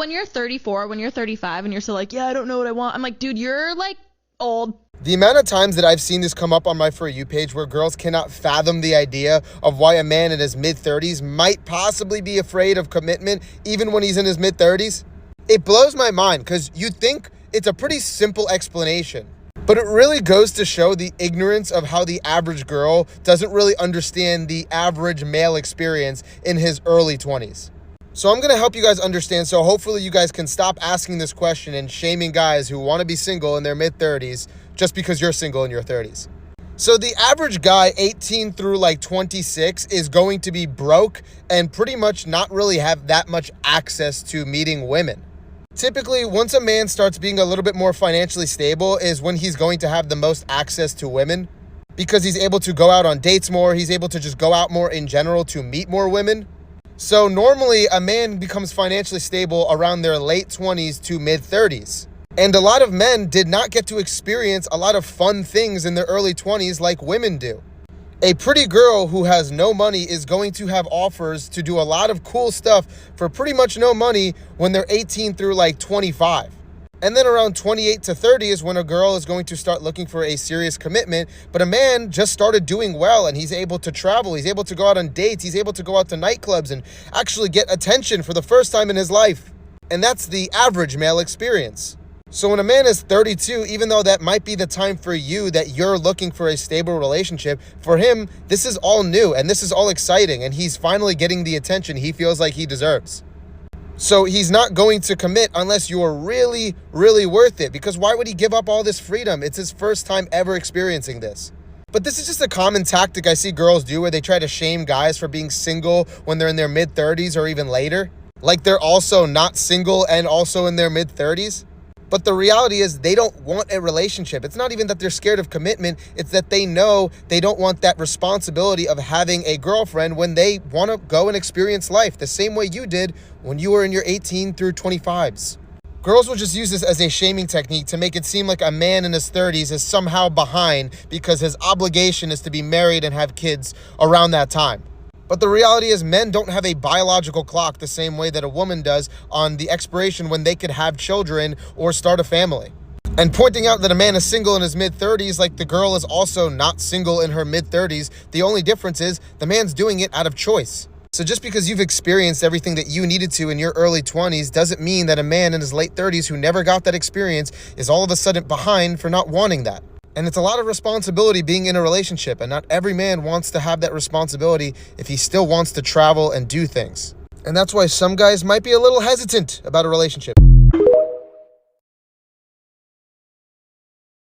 when you're 34, when you're 35, and you're still like, yeah, I don't know what I want. I'm like, dude, you're like old. The amount of times that I've seen this come up on my For You page where girls cannot fathom the idea of why a man in his mid-30s might possibly be afraid of commitment even when he's in his mid-30s, it blows my mind because you'd think it's a pretty simple explanation. But it really goes to show the ignorance of how the average girl doesn't really understand the average male experience in his early 20s. So I'm going to help you guys understand, so hopefully you guys can stop asking this question and shaming guys who want to be single in their mid-30s just because you're single in your 30s. So the average guy 18 through like 26 is going to be broke and pretty much not really have that much access to meeting women. Typically, once a man starts being a little bit more financially stable is when he's going to have the most access to women because he's able to go out on dates more. He's able to just go out more in general to meet more women. So normally a man becomes financially stable around their late 20s to mid 30s. And a lot of men did not get to experience a lot of fun things in their early 20s like women do. A pretty girl who has no money is going to have offers to do a lot of cool stuff for pretty much no money when they're 18 through like 25. And then around 28 to 30 is when a girl is going to start looking for a serious commitment. But a man just started doing well and he's able to travel. He's able to go out on dates. He's able to go out to nightclubs and actually get attention for the first time in his life. And that's the average male experience. So when a man is 32, even though that might be the time for you that you're looking for a stable relationship, for him, this is all new and this is all exciting and he's finally getting the attention he feels like he deserves. So he's not going to commit unless you're really, really worth it, because why would he give up all this freedom? It's his first time ever experiencing this. But this is just a common tactic I see girls do where they try to shame guys for being single when they're in their mid-30s or even later. Like they're also not single and also in their mid-30s. But the reality is they don't want a relationship. It's not even that they're scared of commitment. It's that they know they don't want that responsibility of having a girlfriend when they want to go and experience life the same way you did when you were in your 18 through 25s. Girls will just use this as a shaming technique to make it seem like a man in his 30s is somehow behind because his obligation is to be married and have kids around that time. But the reality is men don't have a biological clock the same way that a woman does on the expiration when they could have children or start a family. And pointing out that a man is single in his mid-30s like the girl is also not single in her mid-30s, the only difference is the man's doing it out of choice. So just because you've experienced everything that you needed to in your early 20s doesn't mean that a man in his late 30s who never got that experience is all of a sudden behind for not wanting that. And it's a lot of responsibility being in a relationship, and not every man wants to have that responsibility if he still wants to travel and do things. And that's why some guys might be a little hesitant about a relationship.